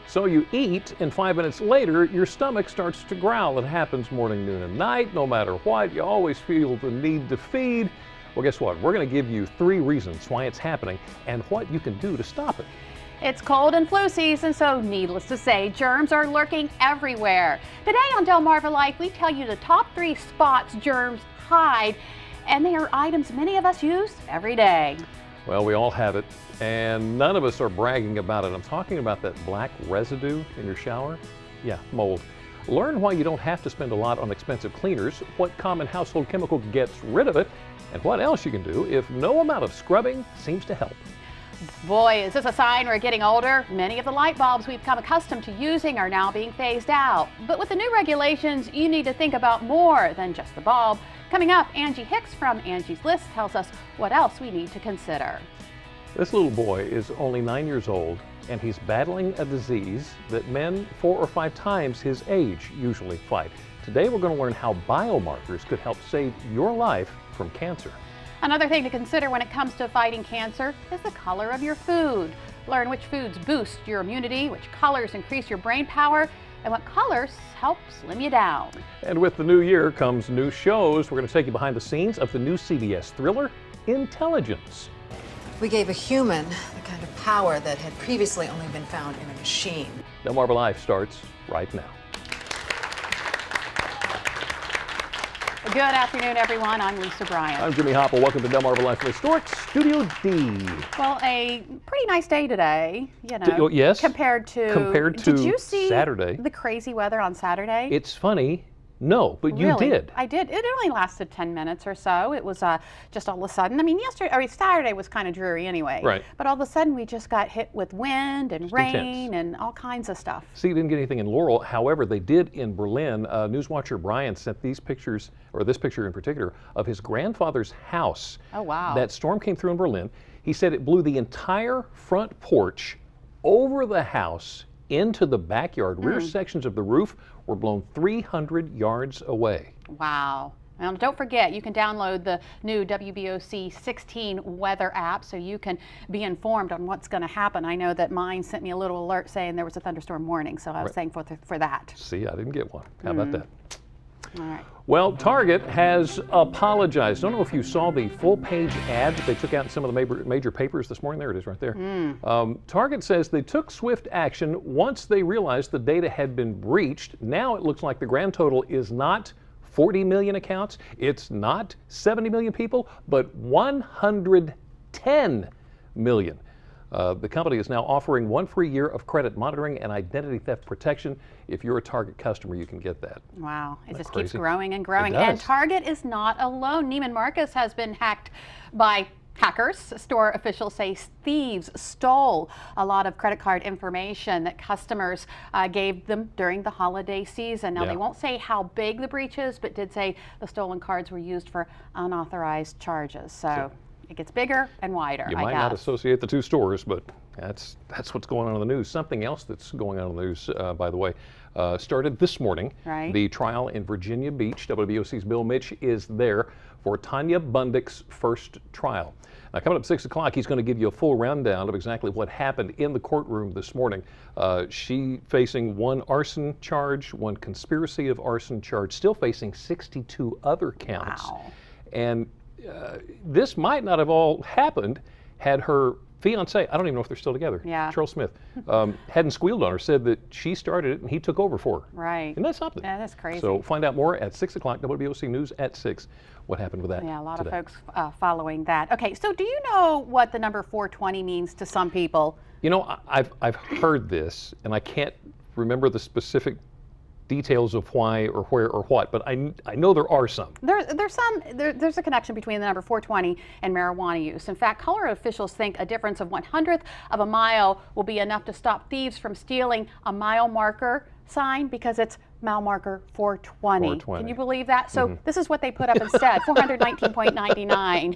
So you eat, and 5 minutes later, your stomach starts to growl. It happens morning, noon, and night. No matter what, you always feel the need to feed. Well, guess what? We're going to give you 3 reasons why it's happening and what you can do to stop it. It's cold and flu season, so needless to say, germs are lurking everywhere. Today on Delmarva Life, we tell you the top 3 spots germs hide, and they are items many of us use every day. Well, we all have it, and none of us are bragging about it. I'm talking about that black residue in your shower. Yeah, mold. Learn why you don't have to spend a lot on expensive cleaners, what common household chemical gets rid of it, and what else you can do if no amount of scrubbing seems to help. Boy, is this a sign we're getting older? Many of the light bulbs we've become accustomed to using are now being phased out. But with the new regulations, you need to think about more than just the bulb. Coming up, Angie Hicks from Angie's List tells us what else we need to consider. This little boy is only 9 years old, and he's battling a disease that men 4 or 5 times his age usually fight. Today we're going to learn how biomarkers could help save your life from cancer. Another thing to consider when it comes to fighting cancer is the color of your food. Learn which foods boost your immunity, which colors increase your brain power, and what colors help slim you down. And with the new year comes new shows. We're going to take you behind the scenes of the new CBS thriller, Intelligence. We gave a human the kind of power that had previously only been found in a machine. Delmarva Life starts right now. Good afternoon, everyone. I'm Lisa Bryant. I'm Jimmy Hopple. Welcome to Delmarva Life from Historic Studio D. Well, a pretty nice day today, you know. Yes. Compared to did you see Saturday. The crazy weather on Saturday? It's funny. No, but you Really? did. I did. It only lasted 10 minutes or so. It was just all of a sudden. I mean, Saturday was kind of dreary anyway. Right. But all of a sudden, we just got hit with wind and rain intense. and all kinds of stuff. See, you didn't get anything in Laurel. However, they did in Berlin. Newswatcher Brian sent these pictures, or this picture in particular, of his grandfather's house. Oh, wow. That storm came through in Berlin. He said it blew the entire front porch over the house into the backyard. Rear sections of the roof were blown 300 yards away. Wow. Now, don't forget, you can download the new WBOC 16 weather app so you can be informed on what's going to happen. I know that mine sent me a little alert saying there was a thunderstorm warning, so I was thankful for that. See, I didn't get one. How about that? All right. Well, Target has apologized. I don't know if you saw the full-page ad that they took out in some of the major papers this morning. There it is right there. Target says they took swift action once they realized the data had been breached. Now it looks like the grand total is not 40 million accounts. It's not 70 million people, but 110 million. The company is now offering 1 free year of credit monitoring and identity theft protection. If you're a Target customer, you can get that. Wow, it just crazy? keeps growing and growing. It does. And Target is not alone. Neiman Marcus has been hacked by hackers. Store officials say thieves stole a lot of credit card information that customers gave them during the holiday season. Now, they won't say how big the breach is, but did say the stolen cards were used for unauthorized charges. So it gets bigger and wider, You I might guess. not associate the two stores, but that's what's going on in the news. Something else that's going on in the news, by the way, started this morning. Right. The trial in Virginia Beach. WBOC's Bill Mitch is there for Tanya Bundick's first trial. Now, coming up at 6 o'clock, he's going to give you a full rundown of exactly what happened in the courtroom this morning. She facing 1 arson charge, 1 conspiracy of arson charge, still facing 62 other counts. Wow. And this might not have all happened had her fiance, I don't even know if they're still together, Charles Smith, hadn't squealed on her, said that she started it and he took over for her. Right. Isn't that something? Yeah, that's crazy. So find out more at 6 o'clock, WBOC News at 6. What happened with that? Yeah, a lot today. of folks following that. Okay, so do you know what the number 420 means to some people? You know, I've heard this, and I can't remember the specific details of why or where or what, but I know there are some. There's a connection between the number 420 and marijuana use. In fact, Colorado officials think a difference of 1/100th of a mile will be enough to stop thieves from stealing a mile marker sign because it's mile marker 420. Can you believe that? So this is what they put up instead, 419.99.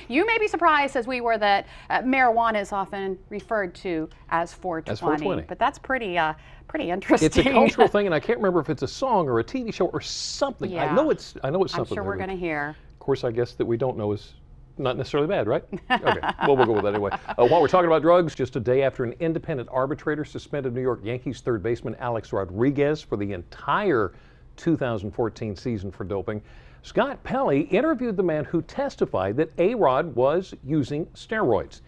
You may be surprised, as we were, that marijuana is often referred to as 420. But that's pretty interesting. It's a cultural thing, and I can't remember if it's a song or a TV show or something. Yeah. I know it's something. I'm sure we're going to hear. Of course, I guess that we don't know is not necessarily bad, right? Okay, well, we'll go with that anyway. While we're talking about drugs, just a day after an independent arbitrator suspended New York Yankees third baseman Alex Rodriguez for the entire 2014 season for doping, Scott Pelley interviewed the man who testified that Arod was using steroids.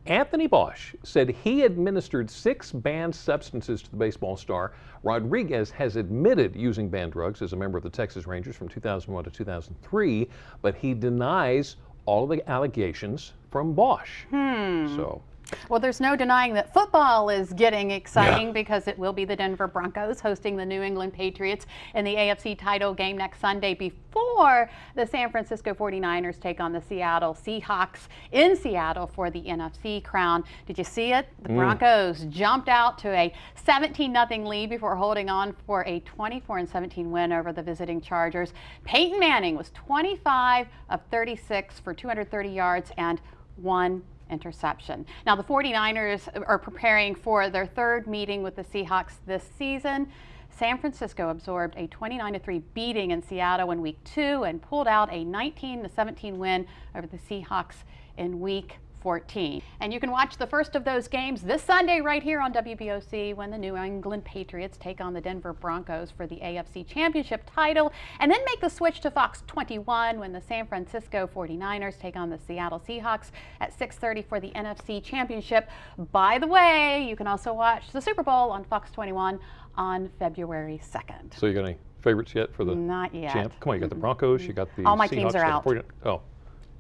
Anthony Bosch said he administered 6 banned substances to the baseball star. Rodriguez has admitted using banned drugs as a member of the Texas Rangers from 2001 to 2003, but he denies all of the allegations from Bosch. So. Well, there's no denying that football is getting exciting because it will be the Denver Broncos hosting the New England Patriots in the AFC title game next Sunday before the San Francisco 49ers take on the Seattle Seahawks in Seattle for the NFC crown. Did you see it? The Broncos jumped out to a 17-0 lead before holding on for a 24-17 win over the visiting Chargers. Peyton Manning was 25 of 36 for 230 yards and 1 interception. Now, the 49ers are preparing for their third meeting with the Seahawks this season. San Francisco absorbed a 29-3 beating in Seattle in week 2 and pulled out a 19-17 win over the Seahawks in week 14. And you can watch the first of those games this Sunday right here on WBOC when the New England Patriots take on the Denver Broncos for the AFC Championship title, and then make the switch to Fox 21 when the San Francisco 49ers take on the Seattle Seahawks at 6:30 for the NFC Championship. By the way, you can also watch the Super Bowl on Fox 21 on February 2nd. So you got any favorites yet for the Not yet. champ? Come on, you got the Broncos, you got the All my Seahawks, teams are you got out. the 49ers. Oh.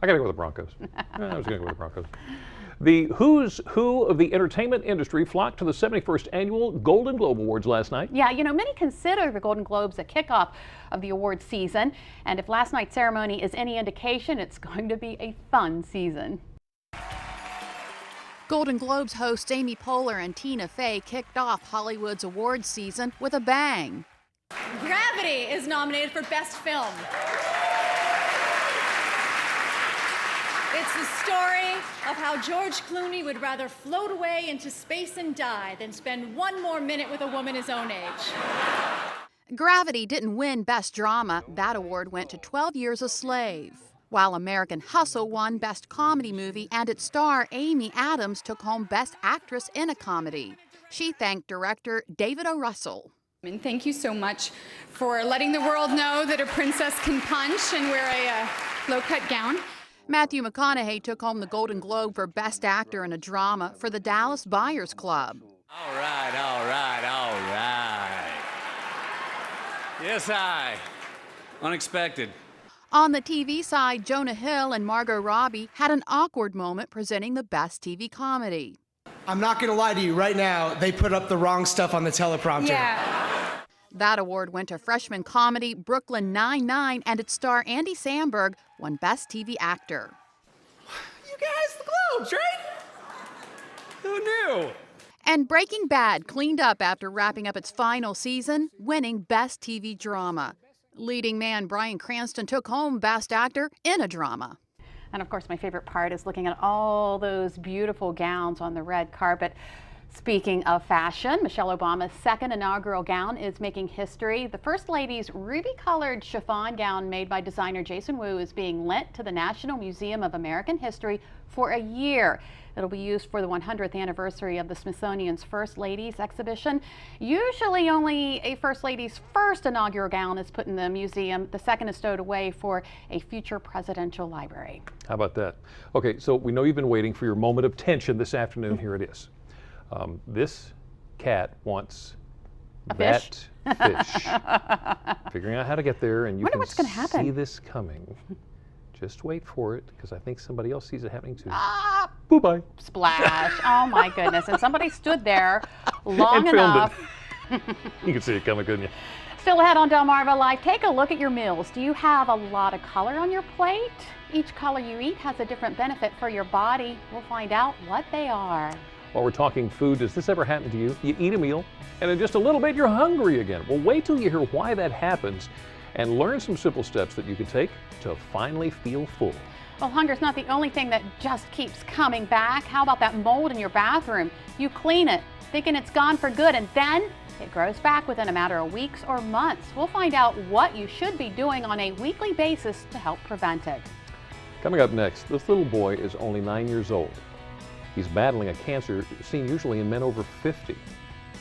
I gotta go with the Broncos. I was gonna go with the Broncos. The who's who of the entertainment industry flocked to the 71st annual Golden Globe Awards last night. Yeah, you know, many consider the Golden Globes a kickoff of the awards season, and if last night's ceremony is any indication, it's going to be a fun season. Golden Globes hosts Amy Poehler and Tina Fey kicked off Hollywood's awards season with a bang. Gravity is nominated for Best Film. It's the story of how George Clooney would rather float away into space and die than spend one more minute with a woman his own age. Gravity didn't win Best Drama. That award went to 12 Years a Slave. While American Hustle won Best Comedy Movie, and its star Amy Adams took home Best Actress in a Comedy. She thanked director David O. Russell. And thank you so much for letting the world know that a princess can punch and wear a low-cut gown. Matthew McConaughey took home the Golden Globe for Best Actor in a Drama for the Dallas Buyers Club. All right, all right, all right. Yes, unexpected. On the TV side, Jonah Hill and Margot Robbie had an awkward moment presenting the Best TV Comedy. I'm not going to lie to you, right now, they put up the wrong stuff on the teleprompter. Yeah. That award went to freshman comedy Brooklyn Nine-Nine, and its star Andy Samberg won Best TV Actor. You guys, the Globes, right? Who knew? And Breaking Bad cleaned up after wrapping up its final season, winning Best TV Drama. Leading man Bryan Cranston took home Best Actor in a Drama. And of course, my favorite part is looking at all those beautiful gowns on the red carpet. Speaking of fashion, Michelle Obama's second inaugural gown is making history. The First Lady's ruby-colored chiffon gown made by designer Jason Wu is being lent to the National Museum of American History for a year. It'll be used for the 100th anniversary of the Smithsonian's First Ladies exhibition. Usually only a First Lady's first inaugural gown is put in the museum. The second is stowed away for a future presidential library. How about that? Okay, so we know you've been waiting for your moment of tension this afternoon. Here it is. This cat wants that fish. Figuring out how to get there, and you Wonder can what's gonna happen. see this coming. Just wait for it, because I think somebody else sees it happening too. Ah, Boo-bye. splash. Oh my goodness. And somebody stood there long And filmed enough. You can see it coming, couldn't you? Still ahead on Delmarva Live, take a look at your meals. Do you have a lot of color on your plate? Each color you eat has a different benefit for your body. We'll find out what they are. While we're talking food, does this ever happen to you? You eat a meal, and in just a little bit, you're hungry again. Well, wait till you hear why that happens and learn some simple steps that you can take to finally feel full. Well, hunger's not the only thing that just keeps coming back. How about that mold in your bathroom? You clean it, thinking it's gone for good, and then it grows back within a matter of weeks or months. We'll find out what you should be doing on a weekly basis to help prevent it. Coming up next, this little boy is only 9 years old. He's battling a cancer seen usually in men over 50.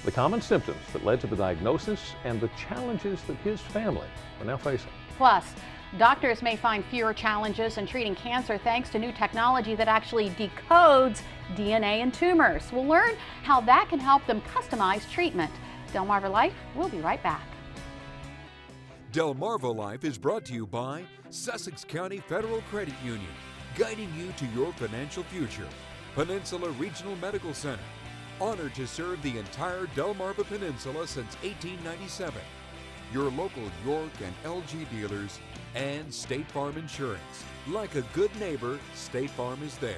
The common symptoms that led to the diagnosis and the challenges that his family are now facing. Plus, doctors may find fewer challenges in treating cancer thanks to new technology that actually decodes DNA in tumors. We'll learn how that can help them customize treatment. Delmarva Life, we'll be right back. Delmarva Life is brought to you by Sussex County Federal Credit Union, guiding you to your financial future. Peninsula Regional Medical Center, honored to serve the entire Delmarva Peninsula since 1897. Your local York and LG dealers, and State Farm Insurance. Like a good neighbor, State Farm is there.